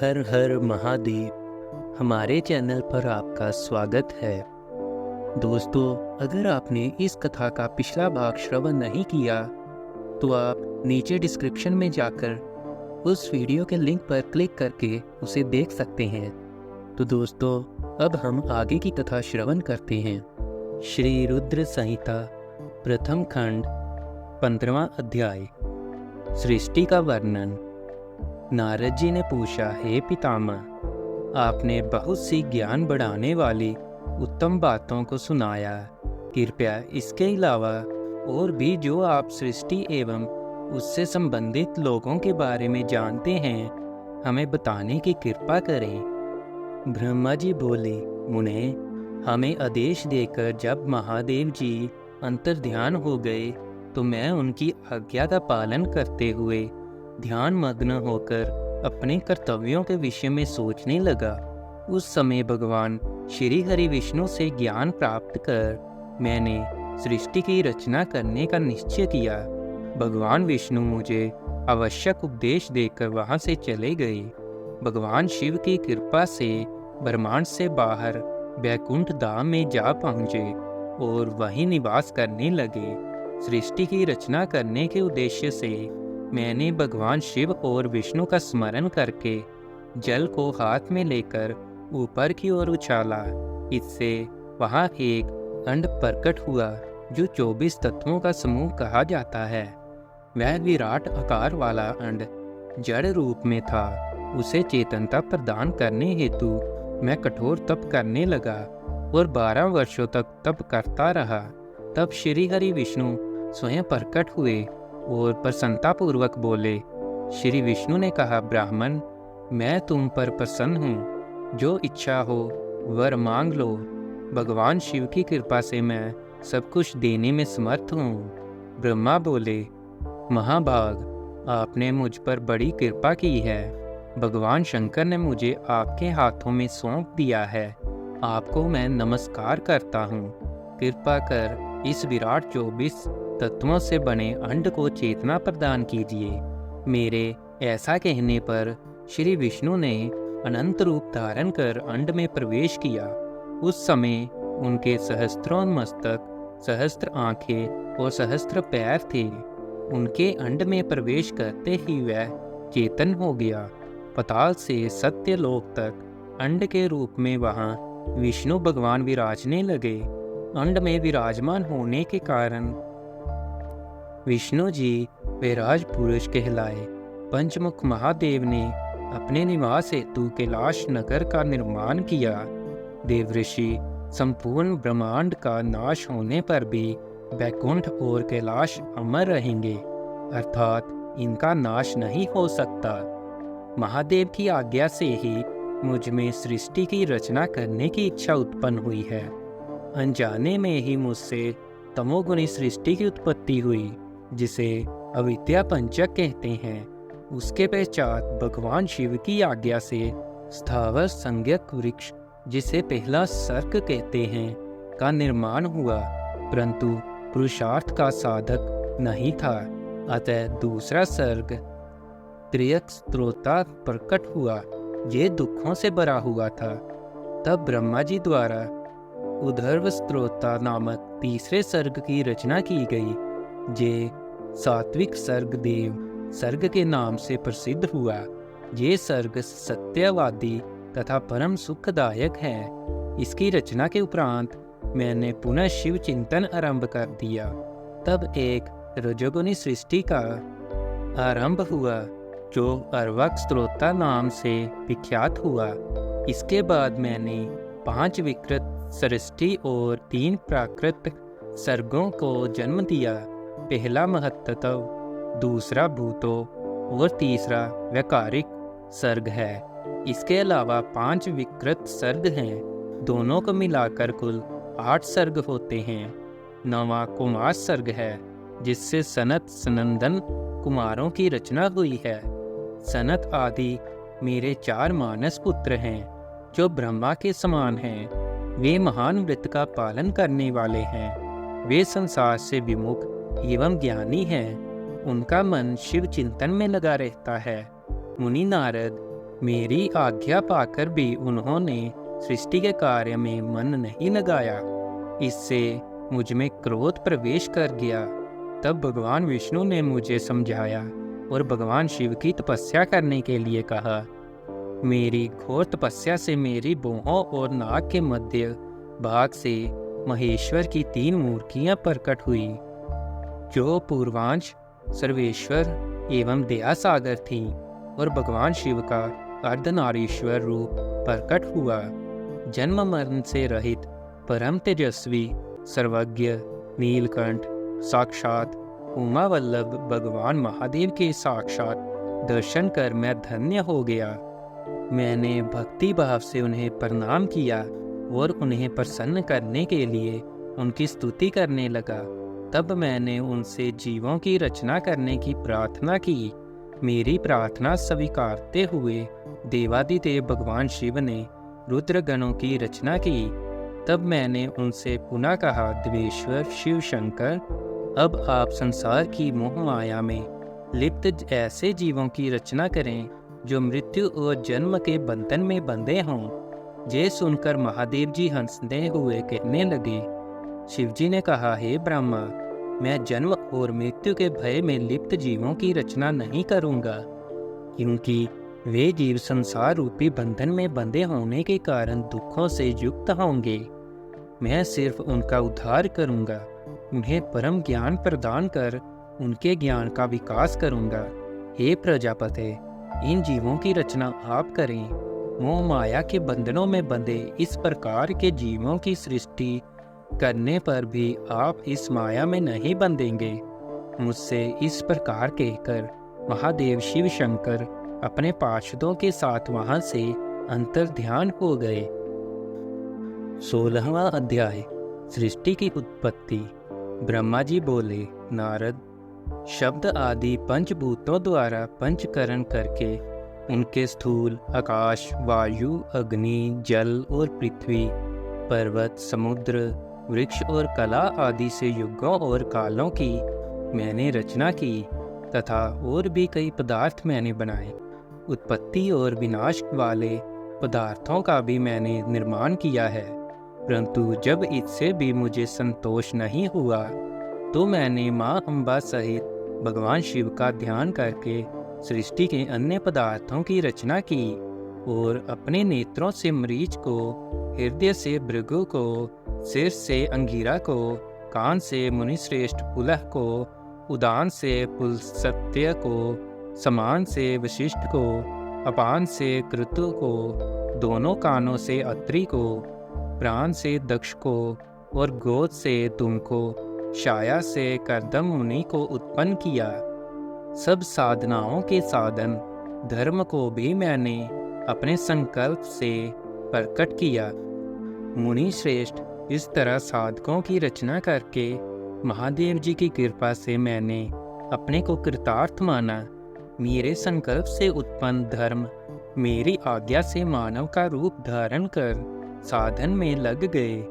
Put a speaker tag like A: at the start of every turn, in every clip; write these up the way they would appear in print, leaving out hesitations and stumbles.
A: हर हर महादेव। हमारे चैनल पर आपका स्वागत है। दोस्तों, अगर आपने इस कथा का पिछला भाग श्रवण नहीं किया तो आप नीचे डिस्क्रिप्शन में जाकर उस वीडियो के लिंक पर क्लिक करके उसे देख सकते हैं। तो दोस्तों, अब हम आगे की कथा श्रवण करते हैं। श्री रुद्र संहिता प्रथम खंड 15वां अध्याय। सृष्टि का वर्णन। नारद जी ने पूछा, हे पितामह, आपने बहुत सी ज्ञान बढ़ाने वाली उत्तम बातों को सुनाया। कृपया इसके अलावा और भी जो आप सृष्टि एवं उससे संबंधित लोगों के बारे में जानते हैं हमें बताने की कृपा करें। ब्रह्मा जी बोले, मुने, हमें आदेश देकर जब महादेव जी अंतर्ध्यान हो गए तो मैं उनकी आज्ञा का पालन करते हुए ध्यान मग्न होकर अपने कर्तव्यों के विषय में सोचने लगा। उस समय भगवान श्री हरि विष्णु से ज्ञान प्राप्त कर मैंने सृष्टि की रचना करने का निश्चय किया। भगवान विष्णु मुझे आवश्यक उपदेश देकर वहां से चले गए। भगवान शिव की कृपा से ब्रह्मांड से बाहर वैकुंठ धाम में जा पहुँचे और वहीं निवास करने लगे। सृष्टि की रचना करने के उद्देश्य से मैंने भगवान शिव और विष्णु का स्मरण करके जल को हाथ में लेकर ऊपर की ओर उछाला। इससे वहाँ एक अंड प्रकट हुआ जो 24 तत्वों का समूह कहा जाता है। वह विराट आकार वाला अंड जड़ रूप में था। उसे चेतनता प्रदान करने हेतु मैं कठोर तप करने लगा और 12 वर्षों तक तप करता रहा। तब श्री हरि विष्णु स्वयं प्रकट हुए और प्रसन्नतापूर्वक बोले। श्री विष्णु ने कहा, ब्राह्मण, मैं तुम पर प्रसन्न हूँ। जो इच्छा हो वर मांग लो। भगवान शिव की कृपा से मैं सब कुछ देने में समर्थ हूँ। ब्रह्मा बोले, महाभाग, आपने मुझ पर बड़ी कृपा की है। भगवान शंकर ने मुझे आपके हाथों में सौंप दिया है। आपको मैं नमस्कार करता हूँ। कृपा कर इस विराट 24 तत्वों से बने अंड को चेतना प्रदान कीजिए। मेरे ऐसा कहने पर श्री विष्णु ने अनंत रूप धारण कर अंड में प्रवेश किया। उस समय उनके सहस्त्रों मस्तक, सहस्त्र आंखें और सहस्त्र पैर थे। उनके अंड में प्रवेश करते ही वह चेतन हो गया। पाताल से सत्यलोक तक अंड के रूप में वहां विष्णु भगवान विराजने लगे। अंड में विराजमान होने के कारण विष्णु जी वैराज पुरुष कहलाए। पंचमुख महादेव ने अपने निवास हेतु कैलाश नगर का निर्माण किया। देवऋषि संपूर्ण ब्रह्मांड का नाश होने पर भी वैकुंठ और कैलाश अमर रहेंगे, अर्थात इनका नाश नहीं हो सकता। महादेव की आज्ञा से ही मुझ में सृष्टि की रचना करने की इच्छा उत्पन्न हुई है। अनजाने में ही मुझसे तमोगुणी सृष्टि की उत्पत्ति हुई, जिसे अविद्या पंचक कहते हैं। उसके पश्चात भगवान शिव की आज्ञा से स्थावर संज्ञक वृक्ष, जिसे पहला सर्ग कहते हैं, का निर्माण हुआ, परंतु पुरुषार्थ का साधक नहीं था। अतः दूसरा सर्ग त्रियक स्त्रोता प्रकट हुआ। ये दुखों से भरा हुआ था। तब ब्रह्मा जी द्वारा उधर्व स्त्रोता नामक तीसरे सर्ग की रचना की गई। जे सात्विक सर्ग देव सर्ग के नाम से प्रसिद्ध हुआ। ये सर्ग सत्यवादी तथा परम सुखदायक है। इसकी रचना के उपरांत मैंने पुनः शिव चिंतन आरंभ कर दिया। तब एक रजोगुणी सृष्टि का आरंभ हुआ जो अर्वक स्त्रोता नाम से विख्यात हुआ। इसके बाद मैंने 5 विकृत सृष्टि और 3 प्राकृत सर्गों को जन्म दिया। पहला महत्तव, दूसरा भूतो और तीसरा व्याकारिक सर्ग है। इसके अलावा 5 विकृत सर्ग हैं। दोनों को मिलाकर कुल 8 सर्ग होते हैं। 9वां कुमार सर्ग है, जिससे सनत सनंदन कुमारों की रचना हुई है। सनत आदि मेरे 4 मानस पुत्र हैं, जो ब्रह्मा के समान हैं। वे महान व्रत का पालन करने वाले हैं। वे संसार से विमुख एवं ज्ञानी हैं। उनका मन शिव चिंतन में लगा रहता है। मुनि नारद मेरी आज्ञा पाकर भी उन्होंने सृष्टि के कार्य में मन नहीं लगाया। इससे मुझ में क्रोध प्रवेश कर गया। तब भगवान विष्णु ने मुझे समझाया और भगवान शिव की तपस्या करने के लिए कहा। मेरी घोर तपस्या से मेरी भौहों और नाक के मध्य भाग से महेश्वर की 3 मूर्तियां प्रकट हुई, जो पूर्वांश, सर्वेश्वर एवं दया सागर थीं, और भगवान शिव का अर्धनारीश्वर रूप प्रकट हुआ। जन्म मरण से रहित परम तेजस्वी सर्वज्ञ नीलकंठ साक्षात उमा वल्लभ भगवान महादेव के साक्षात दर्शन कर मैं धन्य हो गया। मैंने भक्ति भाव से उन्हें प्रणाम किया और उन्हें प्रसन्न करने के लिए उनकी स्तुति करने लगा। तब मैंने उनसे जीवों की रचना करने की प्रार्थना की। मेरी प्रार्थना स्वीकारते हुए देवादिदेव भगवान शिव ने रुद्रगणों की रचना की। तब मैंने उनसे पुनः कहा, देवेश्वर शिव शंकर, अब आप संसार की मोह माया में लिप्त ऐसे जीवों की रचना करें जो मृत्यु और जन्म के बंधन में बंधे हों। ये सुनकर महादेव जी हंसते हुए कहने लगे। शिवजी ने कहा, हे ब्रह्मा, मैं जन्म और मृत्यु के भय में लिप्त जीवों की रचना नहीं करूंगा, क्योंकि वे जीव संसार रूपी बंधन में बंधे होने के कारण दुखों से युक्त होंगे। मैं सिर्फ उनका उद्धार करूंगा, उन्हें परम ज्ञान प्रदान कर उनके ज्ञान का विकास करूंगा। हे प्रजापते, इन जीवों की रचना आप करें। मोह माया के बंधनों में बंधे इस प्रकार के जीवों की सृष्टि करने पर भी आप इस माया में नहीं बंधेंगे। मुझसे इस प्रकार कहकर महादेव शिव शंकर अपने पार्षदों के साथ वहां से अंतर ध्यान हो गए। 16वां अध्याय, सृष्टि की उत्पत्ति। ब्रह्मा जी बोले, नारद, शब्द आदि पंचभूतों द्वारा पंचकरण करके उनके स्थूल आकाश, वायु, अग्नि, जल और पृथ्वी, पर्वत, समुद्र, वृक्ष और कला आदि से युगों और कालों की मैंने रचना की तथा और भी कई पदार्थ मैंने बनाए। उत्पत्ति और विनाश वाले पदार्थों का भी मैंने निर्माण किया है, परंतु जब इससे भी मुझे संतोष नहीं हुआ तो मैंने माँ अम्बा सहित भगवान शिव का ध्यान करके सृष्टि के अन्य पदार्थों की रचना की और अपने नेत्रों से मरीच को, हृदय से भृगु को, सिर से अंगीरा को, कान से मुनिश्रेष्ठ पुलह को, उदान से पुलस्त्य को, समान से वशिष्ठ को, अपान से क्रतु को, दोनों कानों से अत्रि को, प्राण से दक्ष को और गोद से तुमको, छाया से कर्दम मुनि को उत्पन्न किया। सब साधनाओं के साधन धर्म को भी मैंने अपने संकल्प से प्रकट किया। मुनि श्रेष्ठ, इस तरह साधकों की रचना करके महादेव जी की कृपा से मैंने अपने को कृतार्थ माना। मेरे संकल्प से उत्पन्न धर्म मेरी आज्ञा से मानव का रूप धारण कर साधन में लग गए।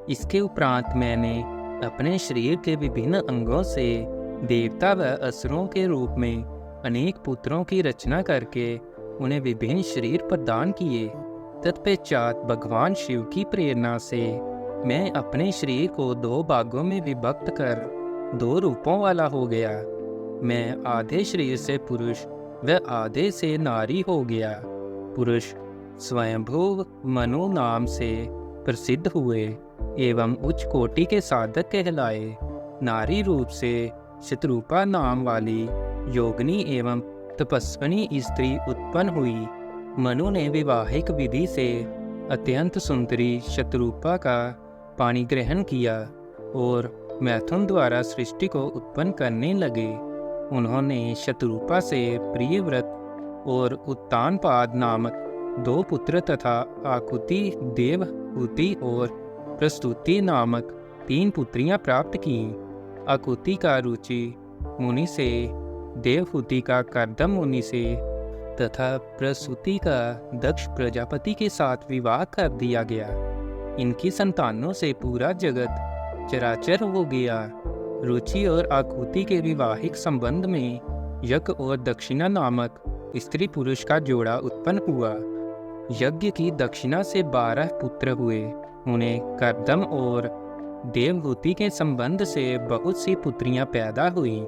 A: इसके उपरांत मैंने अपने शरीर के विभिन्न अंगों से देवता व असुरों के रूप में अनेक पुत्रों की रचना करके उन्हें विभिन्न शरीर प्रदान किए। तत्पश्चात भगवान शिव की प्रेरणा से मैं अपने शरीर को 2 भागों में विभक्त कर 2 रूपों वाला हो गया। मैं आधे शरीर से पुरुष व आधे से नारी हो गया। पुरुष स्वयंभू मनु नाम से प्रसिद्ध हुए एवं उच्च कोटि के साधक कहलाए। नारी रूप से शत्रुपा नाम वाली योगिनी एवं तपस्विनी स्त्री उत्पन्न हुई। मनु ने विवाहिक विधि से अत्यंत सुंदरी शत्रुपा का पानी ग्रहण किया और मैथुन द्वारा सृष्टि को उत्पन्न करने लगे। उन्होंने शत्रुपा से प्रियव्रत और उत्तानपाद नामक 2 पुत्र तथा आकुति, देवहूति और प्रस्तुति नामक 3 पुत्रियां प्राप्त की। आकुति का रुचि मुनि से, देवहूति का कर्दम मुनि से तथा प्रसूति का दक्ष प्रजापति के साथ विवाह कर दिया गया। इनकी संतानों से पूरा जगत चराचर हो गया। रुचि और आकुति के विवाहिक संबंध में यज्ञ और दक्षिणा नामक स्त्री पुरुष का जोड़ा उत्पन्न हुआ। यज्ञ की दक्षिणा से 12 पुत्र हुए। उन्हें कर्दम और देवहूति के संबंध से बहुत सी पुत्रियां पैदा हुई।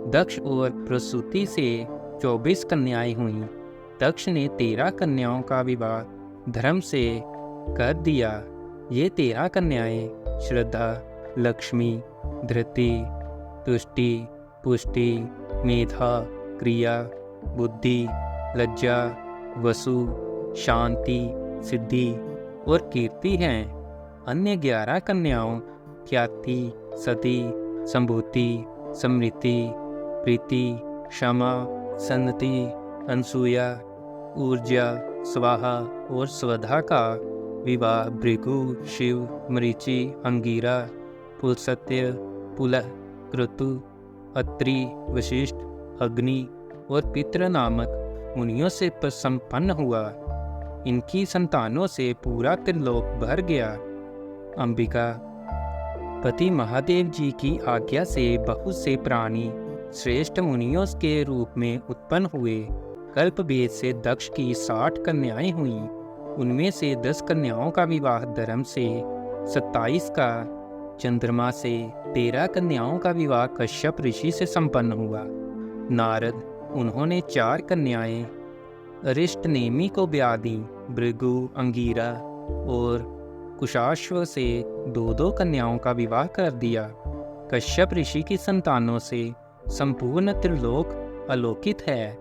A: दक्ष और प्रसूति से 24 कन्याएं हुईं। दक्ष ने 13 कन्याओं का विवाह धर्म से कर दिया। ये 13 कन्याएं श्रद्धा, लक्ष्मी, धृति, तुष्टि, पुष्टि, मेधा, क्रिया, बुद्धि, लज्जा, वसु, शांति, सिद्धि और कीर्ति हैं। अन्य 11 कन्याओं ख्याति, सती, संभूति, समृति, प्रीति, क्षमा, सन्नति, अनसूया, ऊर्जा, स्वाहा और स्वधा का विवाह भृगु, शिव, मरीचि, अंगिरा, पुलस्त्य, पुलह, क्रतु, अत्रि, वशिष्ठ, अग्नि और पितृ नामक मुनियों से संपन्न हुआ। इनकी संतानों से पूरा त्रिलोक भर गया। अंबिका पति महादेव जी की आज्ञा से बहुत से प्राणी श्रेष्ठ मुनियों के रूप में उत्पन्न हुए। कल्पभेद से दक्ष की 60 कन्याएं हुईं। उनमें से 10 कन्याओं का विवाह धर्म से, 27 का चंद्रमा से, 13 कन्याओं का विवाह कश्यप ऋषि से संपन्न हुआ। नारद, उन्होंने 4 कन्याएं अरिष्टनेमि को ब्याह दी। भृगु, अंगिरा और कुशाश्व से 2-2 कन्याओं का विवाह कर दिया। कश्यप ऋषि की संतानों से संपूर्ण त्रिलोक आलोकित है।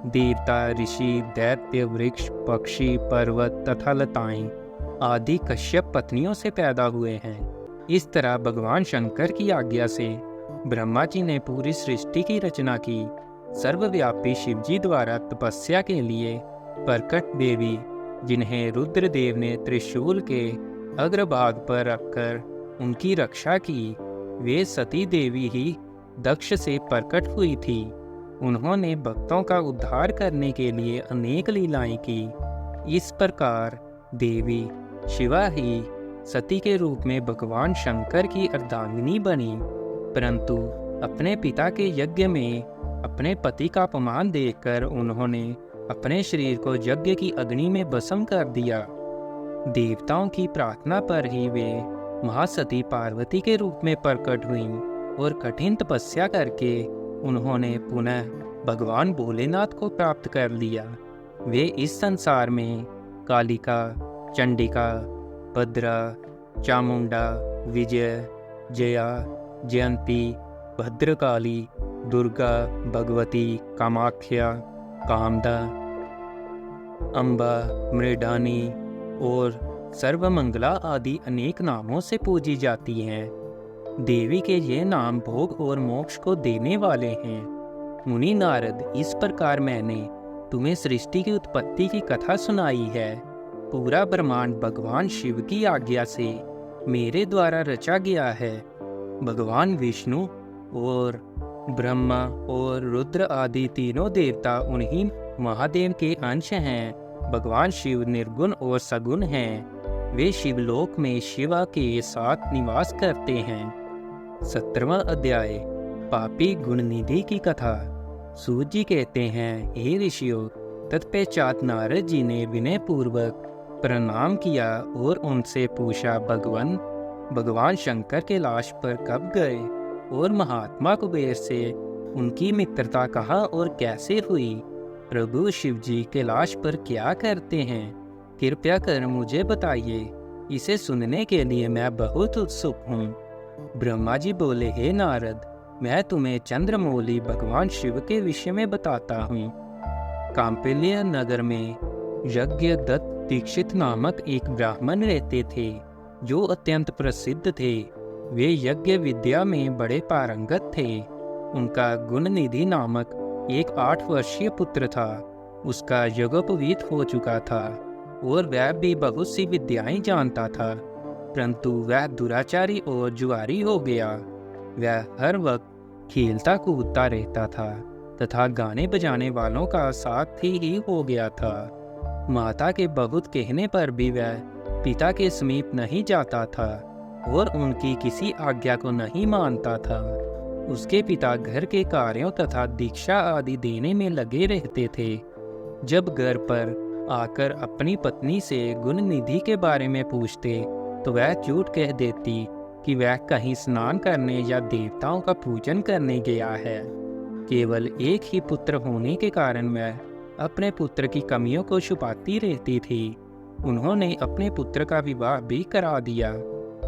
A: देवता, ऋषि, दैत्य, वृक्ष, पक्षी, पर्वत तथा लताएं आदि कश्यप पत्नियों से पैदा हुए हैं। इस तरह भगवान शंकर की आज्ञा से ब्रह्मा जी ने पूरी सृष्टि की रचना की। सर्वव्यापी शिवजी द्वारा तपस्या के लिए प्रकट देवी, जिन्हें रुद्रदेव ने त्रिशूल के अग्रभाग पर रखकर उनकी रक्षा की, वे सती देवी ही दक्ष से प्रकट हुई थी। उन्होंने भक्तों का उद्धार करने के लिए अनेक लीलाएं की। इस प्रकार देवी शिवा ही सती के रूप में भगवान शंकर की अर्धांगिनी बनी। परंतु अपने पिता के यज्ञ में अपने पति का अपमान देखकर उन्होंने अपने शरीर को यज्ञ की अग्नि में भस्म कर दिया। देवताओं की प्रार्थना पर ही वे महासती पार्वती के रूप में प्रकट हुईं और कठिन तपस्या करके उन्होंने पुनः भगवान भोलेनाथ को प्राप्त कर लिया। वे इस संसार में कालिका, चंडिका, भद्रा, चामुंडा, विजय, जया, जयंती, भद्रकाली, दुर्गा, भगवती, कामाख्या, कामदा, अम्बा, मृडानी और सर्वमंगला आदि अनेक नामों से पूजी जाती हैं। देवी के ये नाम भोग और मोक्ष को देने वाले हैं। मुनि नारद, इस प्रकार मैंने तुम्हें सृष्टि की उत्पत्ति की कथा सुनाई है। पूरा ब्रह्मांड भगवान शिव की आज्ञा से मेरे द्वारा रचा गया है। भगवान विष्णु और ब्रह्मा और रुद्र आदि तीनों देवता उन्हीं महादेव के अंश हैं। भगवान शिव निर्गुण और सगुण हैं। वे शिवलोक में शिवा के साथ निवास करते हैं। 17वां अध्याय, पापी गुणनिधि की कथा। सूत जी कहते हैं, हे ऋषियों, तत्पश्चात नारद जी ने विनय पूर्वक प्रणाम किया और उनसे पूछा, भगवान शंकर कैलाश पर कब गए और महात्मा कुबेर से उनकी मित्रता कहाँ और कैसे हुई? प्रभु शिव जी कैलाश पर क्या करते हैं? कृपया कर मुझे बताइए। इसे सुनने के लिए मैं बहुत उत्सुक हूँ। ब्रह्मा जी बोले, हे नारद, मैं तुम्हें चंद्रमौली भगवान शिव के विषय में बताता हूँ। कांपिल्य नगर में यज्ञ दत्त दीक्षित नामक एक ब्राह्मण रहते थे, जो अत्यंत प्रसिद्ध थे। वे यज्ञ विद्या में बड़े पारंगत थे। उनका गुणनिधि नामक एक 8 वर्षीय पुत्र था। उसका यज्ञोपवीत हो चुका था और वह भी बहुत सी विद्याएं जानता था, परंतु वह दुराचारी और जुआरी हो गया। वह हर वक्त खेलता कूदता रहता था तथा गाने बजाने वालों का साथी ही हो गया था। माता के बहुत कहने पर भी वह पिता के समीप नहीं जाता था और उनकी किसी आज्ञा को नहीं मानता था। उसके पिता घर के कार्यों तथा दीक्षा आदि देने में लगे रहते थे जब घर पर आकर अपनी पत्नी से गुण निधि के बारे में पूछते तो वह झूठ कह देती कि वह कहीं स्नान करने या देवताओं का पूजन करने गया है। केवल एक ही पुत्र होने के कारण वह अपने पुत्र की कमियों को छुपाती रहती थी। उन्होंने अपने पुत्र का विवाह भी करा दिया।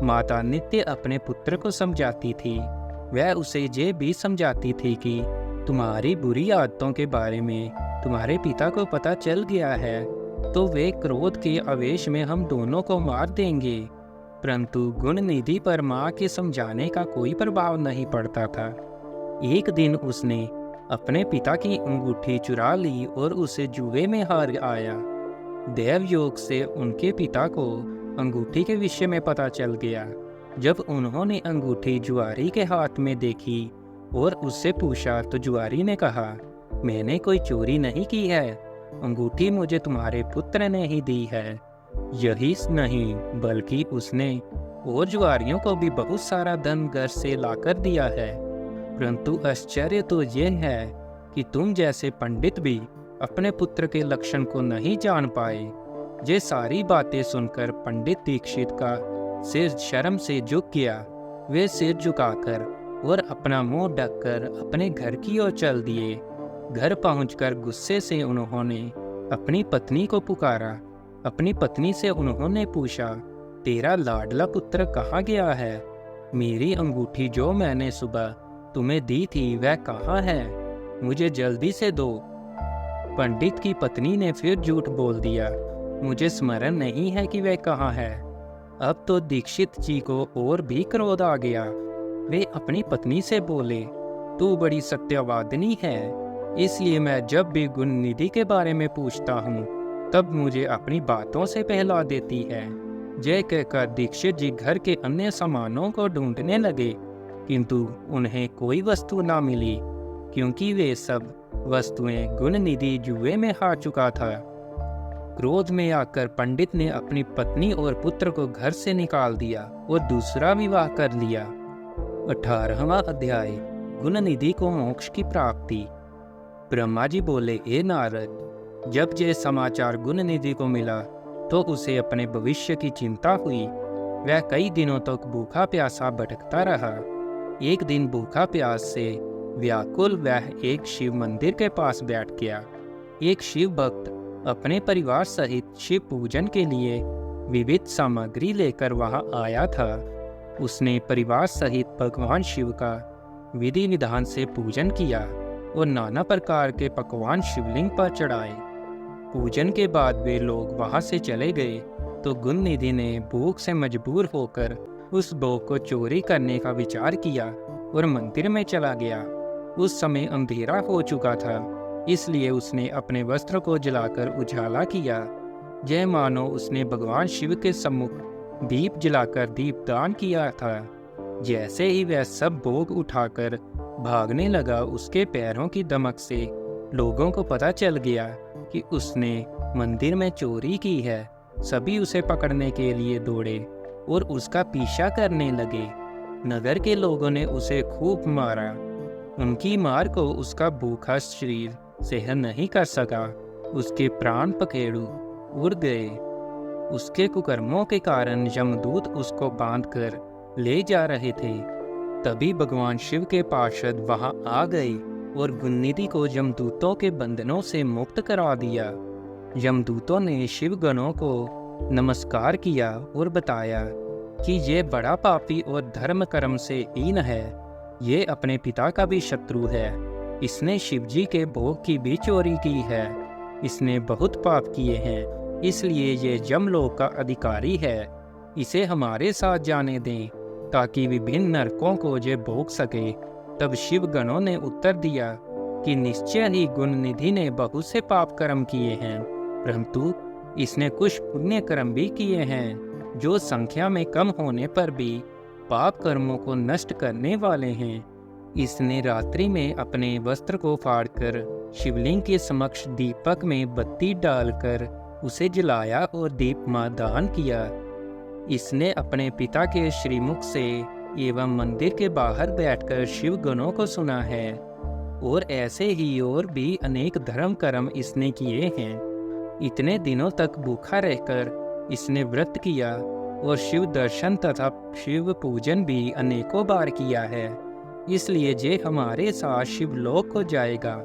A: माता नित्य अपने पुत्र को समझाती थी। वह उसे ये भी समझाती थी कि तुम्हारी बुरी आदतों के बारे में तुम्हारे पिता को पता चल गया है तो वे क्रोध के आवेश में हम दोनों को मार देंगे। परंतु गुण निधि पर माँ के समझाने का कोई प्रभाव नहीं पड़ता था। एक दिन उसने अपने पिता की अंगूठी चुरा ली और उसे जुए में हार आया। देव योग से उनके पिता को अंगूठी के विषय में पता चल गया। जब उन्होंने अंगूठी जुआरी के हाथ में देखी और उससे पूछा तो जुआरी ने कहा, मैंने कोई चोरी नहीं की है, अंगूठी मुझे तुम्हारे पुत्र ने ही दी है। यही नहीं बल्कि उसने और जुआरियों को भी बहुत सारा धन घर से लाकर दिया है। परंतु आश्चर्य तो यह है कि तुम जैसे पंडित भी अपने पुत्र के लक्षण को नहीं जान पाए। ये सारी बातें सुनकर पंडित दीक्षित का सिर शर्म से झुक गया। वे सिर झुकाकर और अपना मुंह ढककर अपने घर की ओर चल दिए। घर पहुंचकर गुस्से से उन्होंने अपनी पत्नी को पुकारा। अपनी पत्नी से उन्होंने पूछा, तेरा लाडला पुत्र कहाँ गया है? मेरी अंगूठी जो मैंने सुबह तुम्हें दी थी वह कहाँ है? मुझे जल्दी से दो। पंडित की पत्नी ने फिर झूठ बोल दिया, मुझे स्मरण नहीं है कि वह कहाँ है। अब तो दीक्षित जी को और भी क्रोध आ गया। वे अपनी पत्नी से बोले, तू बड़ी सत्यवादिनी है, इसलिए मैं जब भी गुण निधि के बारे में पूछता हूँ तब मुझे अपनी बातों से पहला देती है। जय कहकर दीक्षित जी घर के अन्य सामानों को ढूंढने लगे, किंतु उन्हें कोई वस्तु ना मिली, क्योंकि वे सब वस्तुएं गुण निधि जुए में हार चुका था। क्रोध में आकर पंडित ने अपनी पत्नी और पुत्र को घर से निकाल दिया और दूसरा विवाह कर लिया। 18वां अध्याय, गुण निधि को मोक्ष की प्राप्ति। ब्रह्मा जी बोले, हे नारद, जब ये समाचार गुण निधि को मिला तो उसे अपने भविष्य की चिंता हुई। वह कई दिनों तक भूखा प्यासा भटकता रहा। एक दिन भूखा प्यास से व्याकुल वह एक शिव मंदिर के पास बैठ गया। एक शिव भक्त अपने परिवार सहित शिव पूजन के लिए विविध सामग्री लेकर वहां आया था। उसने परिवार सहित भगवान शिव का विधि विधान से पूजन किया और नाना प्रकार के पकवान शिवलिंग पर चढ़ाए। पूजन के बाद वे लोग वहां से चले गए तो गुण निधि ने भूख से मजबूर होकर उस भोग को चोरी करने का विचार किया और मंदिर में चला गया। उस समय अंधेरा हो चुका था, इसलिए उसने अपने वस्त्र को जलाकर उजाला किया। जय मानो उसने भगवान शिव के सम्मुख दीप जलाकर दीपदान किया था। जैसे ही वह सब भोग उठाकर भागने लगा, उसके पैरों की दमक से लोगों को पता चल गया कि उसने मंदिर में चोरी की है। सभी उसे पकड़ने के लिए दौड़े और उसका पीछा करने लगे। नगर के लोगों ने उसे खूब मारा। उनकी मार को उसका भूखा शरीर सहन नहीं कर सका। उसके प्राण पखेरु उड़ गए। उसके कुकर्मों के कारण यमदूत उसको बांधकर ले जा रहे थे। तभी भगवान शिव के पार्षद वहां आ गए और गुण निधि को यमदूतों के बंधनों से मुक्त करा दिया। यमदूतों ने शिव गणों को नमस्कार किया और बताया कि ये बड़ा पापी और धर्म कर्म से हीन है। ये अपने पिता का भी शत्रु है। इसने शिवजी के भोग की भी चोरी की है। इसने बहुत पाप किए हैं, इसलिए ये यमलोक का अधिकारी है। इसे हमारे साथ जाने दें ताकि विभिन्न नरकों को ये भोग सके। तब शिव गणों ने उत्तर दिया कि निश्चय ही गुण निधि ने बहुत से पाप कर्म किए हैं, परंतु इसने कुछ पुण्य कर्म भी किए हैं जो संख्या में कम होने पर भी पाप कर्मों को नष्ट करने वाले हैं। इसने रात्रि में अपने वस्त्र को फाड़कर शिवलिंग के समक्ष दीपक में बत्ती डालकर उसे जलाया और दीपमाला दान किया। इसने अपने पिता के श्रीमुख से एवं मंदिर के बाहर बैठकर शिव गणों को सुना है। और ऐसे ही और भी अनेक धर्म कर्म इसने किए हैं। इतने दिनों तक भूखा रहकर इसने व्रत किया और शिव दर्शन तथा शिव पूजन भी अनेकों बार किया है। इसलिए जे हमारे साथ शिवलोक को जाएगा,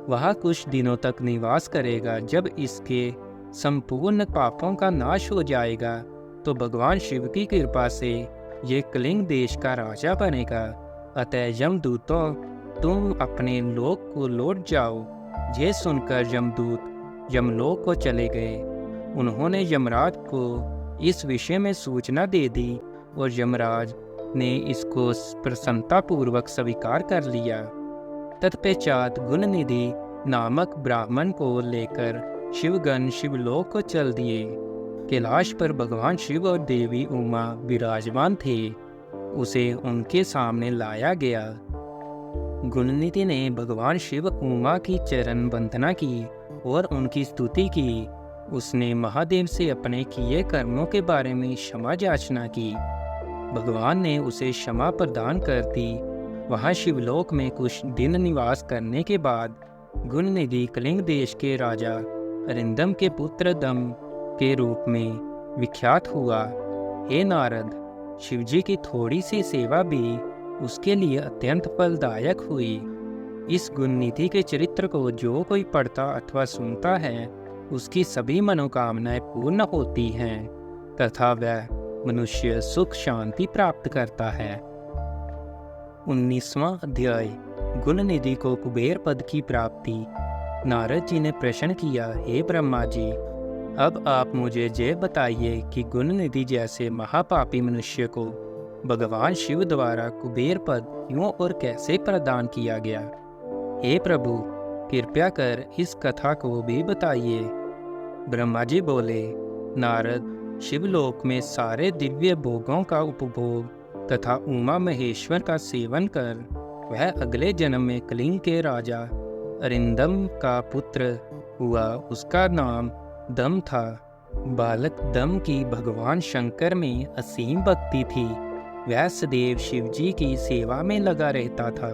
A: वहाँ कुछ दिनों तक निवास करेगा। जब इसके संपूर्ण पापों का नाश हो जाएगा तो भगवान शिव की कृपा से ये कलिंग देश का राजा बनेगा। अतः यमदूतों, तुम अपने लोक को लौट जाओ। ये सुनकर यमदूत यमलोक को चले गए। उन्होंने यमराज को इस विषय में सूचना दे दी और यमराज ने इसको प्रसन्नतापूर्वक स्वीकार कर लिया। तत्पश्चात गुणनिधि नामक ब्राह्मण को लेकर शिवगण शिवलोक को चल दिए। कैलाश पर भगवान शिव और देवी उमा विराजमान थे। उसे उनके सामने लाया गया। गुणनिधि ने भगवान शिव उमा की चरण वंदना की और उनकी स्तुति की। उसने महादेव से अपने किए कर्मों के बारे में क्षमा याचना की। भगवान ने उसे क्षमा प्रदान कर दी। वहाँ शिवलोक में कुछ दिन निवास करने के बाद गुणनिधि कलिंग देश के राजा अरिंदम के पुत्र दम के रूप में विख्यात हुआ। हे नारद, शिवजी की थोड़ी सी सेवा भी उसके लिए अत्यंत फलदायक हुई। इस गुणनिधि के चरित्र को जो कोई पढ़ता अथवा सुनता है, उसकी सभी मनोकामनाएं पूर्ण होती हैं तथा वह मनुष्य सुख शांति प्राप्त करता है। 19वां अध्याय। गुणनिधि को कुबेर पद की प्राप्ति। नारद जी ने प्रश्न किया, हे ब्रह्मा जी, अब आप मुझे ये बताइए कि गुणनिधि जैसे महापापी मनुष्य को भगवान शिव द्वारा कुबेर पद क्यों और कैसे प्रदान किया गया। हे प्रभु, कृपया कर इस कथा को भी बताइए। ब्रह्मा जी बोले, नारद, शिवलोक में सारे दिव्य भोगों का उपभोग तथा उमा महेश्वर का सेवन कर वह अगले जन्म में कलिंग के राजा अरिंदम का पुत्र हुआ। उसका नाम दम था। बालक दम की भगवान शंकर में असीम भक्ति थी। वह सदैव शिवजी की सेवा में लगा रहता था।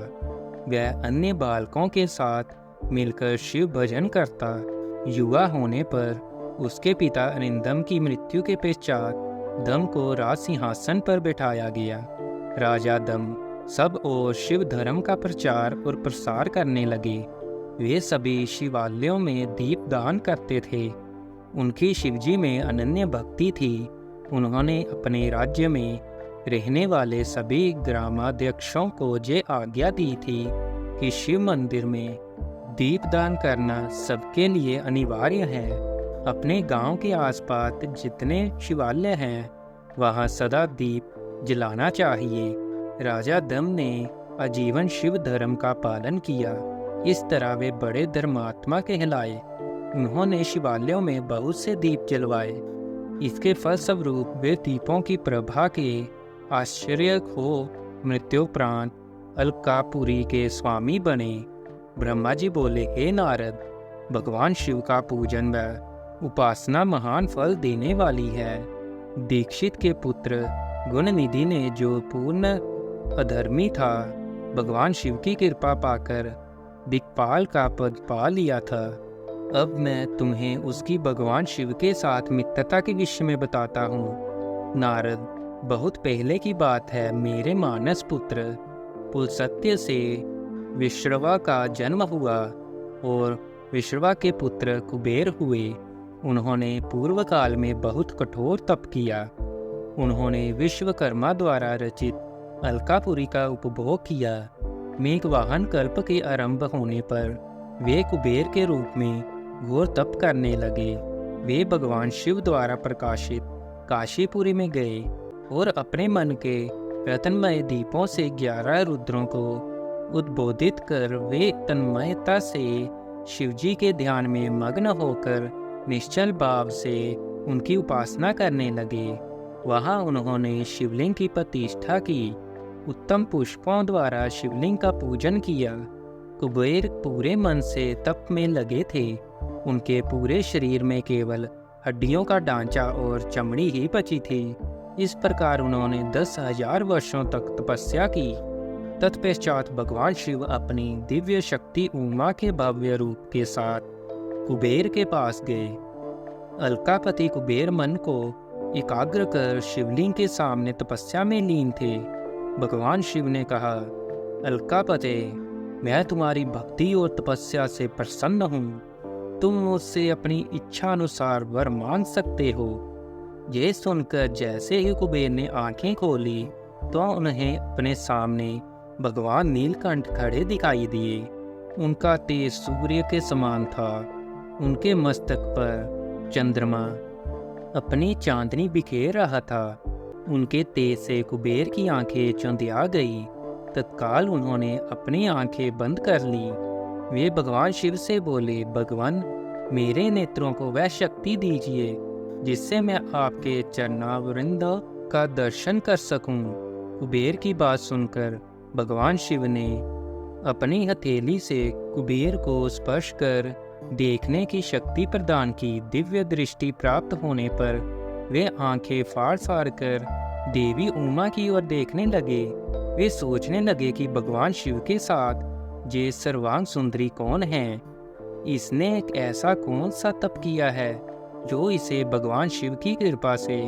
A: वह अन्य बालकों के साथ मिलकर शिव भजन करता। युवा होने पर उसके पिता अरिंदम की मृत्यु के पश्चात दम को राज सिंहासन पर बैठाया गया। राजा दम सब और शिव धर्म का प्रचार और प्रसार करने लगे। वे सभी शिवालयों में दीप दान करते थे। उनकी शिवजी में अनन्य भक्ति थी। उन्होंने अपने राज्य में रहने वाले सभी ग्रामाध्यक्षों को ये आज्ञा दी थी कि शिव मंदिर में दीपदान करना सबके लिए अनिवार्य है। अपने गांव के आसपास जितने शिवालय हैं, वहां सदा दीप जलाना चाहिए। राजा दम ने आजीवन शिव धर्म का पालन किया। इस तरह वे बड़े धर्मात्मा कहलाए। उन्होंने शिवालयों में बहुत से दीप जलवाए। इसके फलस्वरूप वे दीपों की प्रभा के आश्चर्य हो मृत्युपरांत अलकापुरी के स्वामी बने। ब्रह्मा जी बोले, हे नारद, भगवान शिव का पूजन व उपासना महान फल देने वाली है। दीक्षित के पुत्र गुणनिधि ने जो पूर्ण अधर्मी था, भगवान शिव की कृपा पाकर दिक्पाल का पद पा लिया था। अब मैं तुम्हें उसकी भगवान शिव के साथ मित्रता के विषय में बताता हूँ। नारद, बहुत पहले की बात है। मेरे मानस पुत्र पुलस्त्य से विश्रवा का जन्म हुआ और विश्रवा के पुत्र कुबेर हुए। उन्होंने पूर्व काल में बहुत कठोर तप किया। उन्होंने विश्वकर्मा द्वारा रचित अलकापुरी का उपभोग किया। मेघवाहन कल्प के आरंभ होने पर वे कुबेर के रूप में घोर तप करने लगे। वे भगवान शिव द्वारा प्रकाशित काशीपुरी में गए और अपने मन के रत्नमय दीपों से 11 रुद्रों को उद्बोधित कर वे तन्मयता से शिवजी के ध्यान में मग्न होकर निश्चल भाव से उनकी उपासना करने लगे। वहाँ उन्होंने शिवलिंग की प्रतिष्ठा की। उत्तम पुष्पों द्वारा शिवलिंग का पूजन किया। कुबेर पूरे मन से तप में लगे थे। उनके पूरे शरीर में केवल हड्डियों का ढांचा और चमड़ी ही बची थी। इस प्रकार उन्होंने 10,000 वर्षों तक तपस्या की। तत्पश्चात भगवान शिव अपनी दिव्य शक्ति उमा के भव्य रूप के साथ कुबेर के पास गए। अलकापति कुबेर मन को एकाग्र कर शिवलिंग के सामने तपस्या में लीन थे। भगवान शिव ने कहा, अलकापते, मैं तुम्हारी भक्ति और तपस्या से प्रसन्न हूँ। तुम मुझसे अपनी इच्छा अनुसार वर मांग सकते हो। ये सुनकर जैसे ही कुबेर ने आंखें खोली तो उन्हें अपने सामने भगवान नीलकंठ खड़े दिखाई दिए। उनका तेज सूर्य के समान था। उनके मस्तक पर चंद्रमा अपनी चांदनी बिखेर रहा था। उनके तेज से कुबेर की आंखें चौंधिया गई। तत्काल उन्होंने अपनी आंखें बंद कर ली। वे भगवान शिव से बोले, भगवान, मेरे नेत्रों को वह शक्ति दीजिए जिससे मैं आपके चरणारविंद का दर्शन कर सकूं। कुबेर की बात सुनकर भगवान शिव ने अपनी हथेली से कुबेर को स्पर्श कर देखने की शक्ति प्रदान की। दिव्य दृष्टि प्राप्त होने पर वे आंखें फाड़ फाड़ कर देवी उमा की ओर देखने लगे। वे सोचने लगे कि भगवान शिव के साथ ये सर्वांग सुंदरी कौन है। इसने एक ऐसा कौन सा तप किया है जो इसे भगवान शिव की कृपा से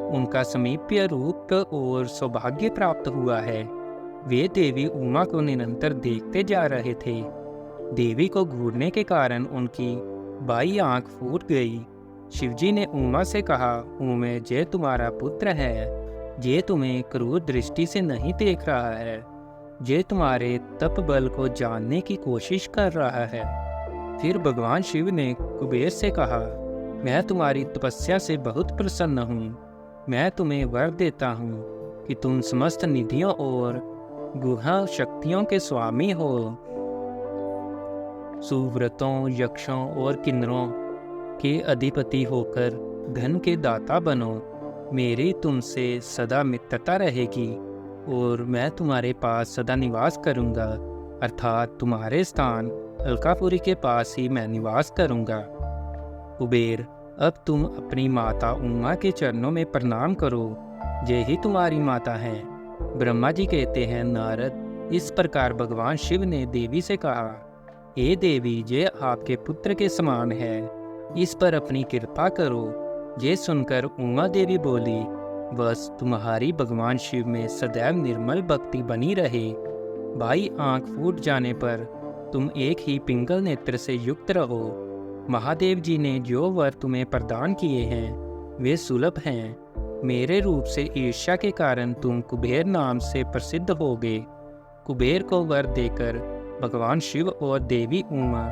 A: उनका समीप्य रूप और सौभाग्य प्राप्त हुआ है। वे देवी उमा को निरंतर देखते जा रहे थे। देवी को घूरने के कारण उनकी बाई आंख फूट गई। शिवजी ने उमा से कहा, उमे, ये तुम्हारा पुत्र है। ये तुम्हें क्रूर दृष्टि से नहीं देख रहा है। ये तुम्हारे तप बल को जानने की कोशिश कर रहा है। फिर भगवान शिव ने कुबेर से कहा, मैं तुम्हारी तपस्या से बहुत प्रसन्न हूँ। मैं तुम्हें वर देता हूँ कि तुम समस्त निधियों और गुहा शक्तियों के स्वामी हो। सुव्रतों, यक्षों और किन्नरों के अधिपति होकर धन के दाता बनो। मेरी तुमसे सदा मित्रता रहेगी और मैं तुम्हारे पास सदा निवास करूंगा, अर्थात तुम्हारे स्थान अलकापुरी के पास ही मैं निवास करूंगा। कुबेर, अब तुम अपनी माता उमा के चरणों में प्रणाम करो। ये ही तुम्हारी माता है। ब्रह्मा जी कहते हैं, नारद, इस प्रकार भगवान शिव ने देवी से कहा, हे देवी, ये आपके पुत्र के समान है। इस पर अपनी कृपा करो। ये सुनकर उमा देवी बोली, बस तुम्हारी भगवान शिव में सदैव निर्मल भक्ति बनी रहे। बाई आंख फूट जाने पर तुम एक ही पिंगल नेत्र से युक्त रहो। महादेव जी ने जो वर तुम्हें प्रदान किए हैं वे सुलभ हैं। मेरे रूप से ईर्ष्या के कारण तुम कुबेर नाम से प्रसिद्ध होगे। कुबेर को वर देकर भगवान शिव और देवी उमा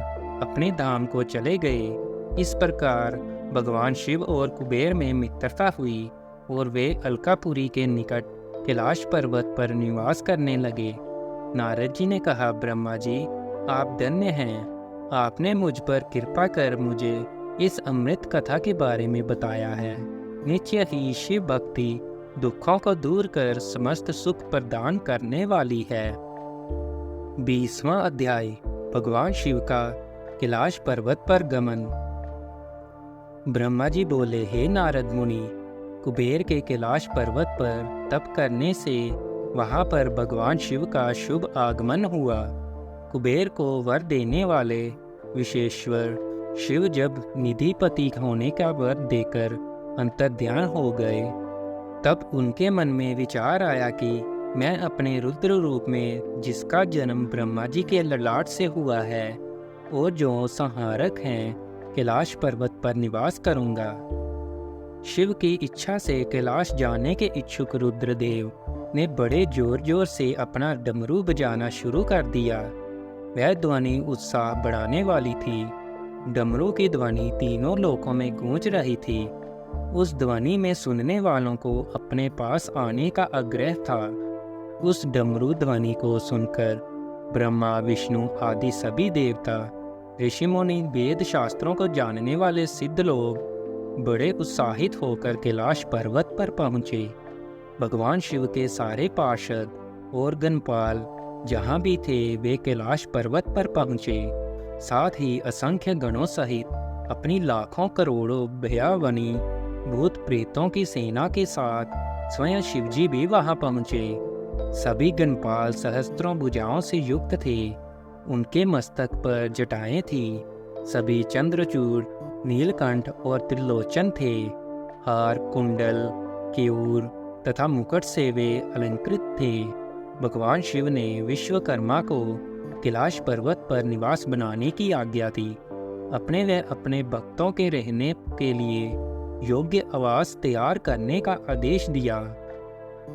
A: अपने धाम को चले गए। इस प्रकार भगवान शिव और कुबेर में मित्रता हुई और वे अलकापुरी के निकट कैलाश पर्वत पर निवास करने लगे। नारद जी ने कहा, ब्रह्मा जी, आप धन्य हैं। आपने मुझ पर कृपा कर मुझे इस अमृत कथा के बारे में बताया है। निश्चय ही शिव भक्ति दुखों को दूर कर समस्त सुख प्रदान करने वाली है। 20वां अध्याय, भगवान शिव का कैलाश पर्वत पर गमन। ब्रह्मा जी बोले, हे नारद मुनि, कुबेर के कैलाश पर्वत पर तप करने से वहां पर भगवान शिव का शुभ आगमन हुआ। कुबेर को वर देने वाले विश्वेश्वर शिव जब निधिपति होने का वर देकर अंतर्ध्यान हो गए, तब उनके मन में विचार आया कि मैं अपने रुद्र रूप में, जिसका जन्म ब्रह्मा जी के ललाट से हुआ है और जो संहारक हैं, कैलाश पर्वत पर निवास करूंगा। शिव की इच्छा से कैलाश जाने के इच्छुक रुद्रदेव ने बड़े जोर जोर से अपना डमरू बजाना शुरू कर दिया। वह ध्वनि उत्साह बढ़ाने वाली थी। डमरू की ध्वनि तीनों लोकों में गूंज रही थी। उस ध्वनि में सुनने वालों को अपने पास आने का आग्रह था। उस डमरू ध्वनि को सुनकर ब्रह्मा, विष्णु आदि सभी देवता, ऋषि मुनि, वेद शास्त्रों को जानने वाले सिद्ध लोग बड़े उत्साहित होकर कैलाश पर्वत पर पहुँचे। भगवान शिव के सारे पार्षद और गणपाल जहाँ भी थे वे कैलाश पर्वत पर पहुँचे। साथ ही असंख्य गणों सहित अपनी लाखों करोड़ों भयावनी भूत प्रेतों की सेना के साथ स्वयं शिवजी भी वहाँ पहुँचे। सभी गणपाल सहस्त्रों भुजाओं से युक्त थे। उनके मस्तक पर जटाएं थी। सभी चंद्रचूड़, नीलकंठ और त्रिलोचन थे। हार, कुंडल, केयूर तथा मुकुट से वे अलंकृत थे। भगवान शिव ने विश्वकर्मा को कैलाश पर्वत पर निवास बनाने की आज्ञा दी। अपने व अपने भक्तों के रहने के लिए योग्य आवास तैयार करने का आदेश दिया।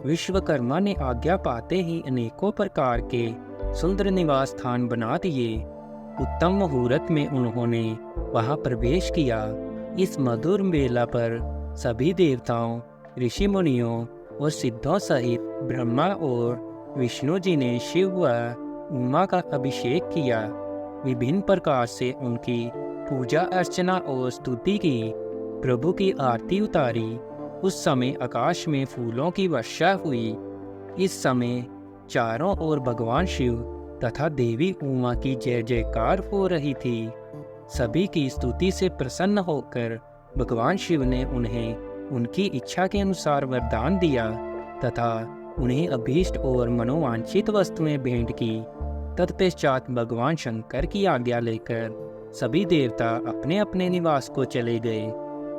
A: विश्वकर्मा ने आज्ञा पाते ही अनेकों प्रकार के सुंदर निवास स्थान बना दिए। उत्तम मुहूर्त में उन्होंने वहां प्रवेश किया। इस मधुर बेला पर सभी देवताओं, ऋषि मुनियों और सिद्धों सहित ब्रह्मा और विष्णु जी ने शिव व उमा का अभिषेक किया। विभिन्न प्रकार से उनकी पूजा अर्चना और स्तुति की। प्रभु की आरती उतारी। उस समय आकाश में फूलों की वर्षा हुई। इस समय चारों ओर भगवान शिव तथा देवी उमा की जय जयकार हो रही थी। सभी की स्तुति से प्रसन्न होकर भगवान शिव ने उन्हें उनकी इच्छा के अनुसार वरदान दिया तथा उन्हें अभीष्ट और मनोवांछित वस्तुएं भेंट की। तत्पश्चात भगवान शंकर की आज्ञा लेकर सभी देवता अपने अपने निवास को चले गए।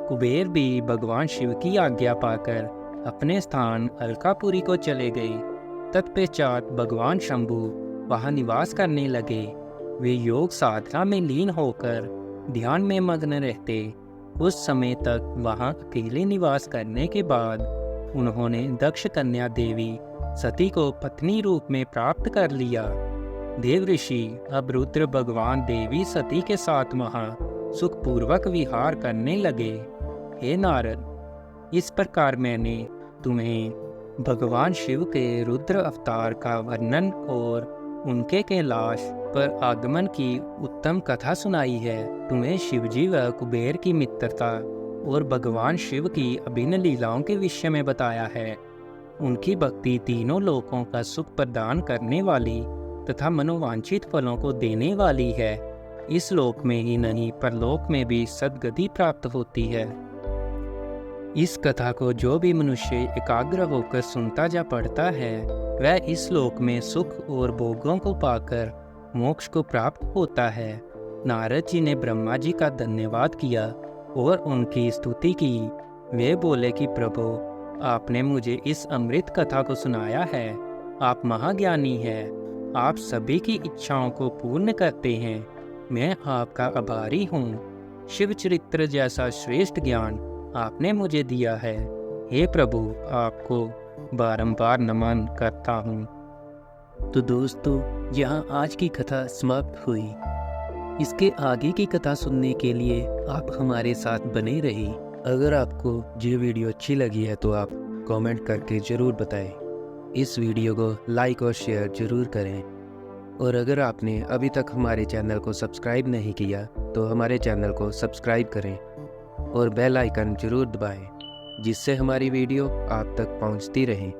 A: कुबेर भी भगवान शिव की आज्ञा पाकर अपने स्थान अलकापुरी को चले गए। तत्पश्चात भगवान शंभु वहां निवास करने लगे। वे योग साधना में लीन होकर ध्यान में मग्न रहते। कुछ समय तक वहां अकेले निवास करने के बाद उन्होंने दक्ष कन्या देवी सती को पत्नी रूप में प्राप्त कर लिया। देव ऋषि अब रुद्र भगवान देवी सती के साथ वहां सुखपूर्वक विहार करने लगे। हे नारद, इस प्रकार मैंने तुम्हें भगवान शिव के रुद्र अवतार का वर्णन और उनके कैलाश पर आगमन की उत्तम कथा सुनाई है। तुम्हें शिवजी व कुबेर की मित्रता और भगवान शिव की अभिन्न लीलाओं के विषय में बताया है। उनकी भक्ति तीनों लोकों का सुख प्रदान करने वाली तथा मनोवांछित फलों को देने वाली है। इस लोक में ही नहीं परलोक में भी सद्गति प्राप्त होती है। इस कथा को जो भी मनुष्य एकाग्र होकर सुनता जा पढ़ता है वह इस लोक में सुख और भोगों को पाकर मोक्ष को प्राप्त होता है। नारद जी ने ब्रह्मा जी का धन्यवाद किया और उनकी स्तुति की। वे बोले कि प्रभु, आपने मुझे इस अमृत कथा को सुनाया है। आप महाज्ञानी हैं। आप सभी की इच्छाओं को पूर्ण करते हैं। मैं आपका आभारी हूँ। शिव चरित्र जैसा श्रेष्ठ ज्ञान आपने मुझे दिया है। हे प्रभु, आपको बारंबार नमन करता हूँ। तो दोस्तों, यहाँ आज की कथा समाप्त हुई। इसके आगे की कथा सुनने के लिए आप हमारे साथ बने रहिए। अगर आपको ये वीडियो अच्छी लगी है तो आप कमेंट करके ज़रूर बताएं। इस वीडियो को लाइक और शेयर ज़रूर करें। और अगर आपने अभी तक हमारे चैनल को सब्सक्राइब नहीं किया तो हमारे चैनल को सब्सक्राइब करें और बेल आइकन ज़रूर दबाएं, जिससे हमारी वीडियो आप तक पहुंचती रहे।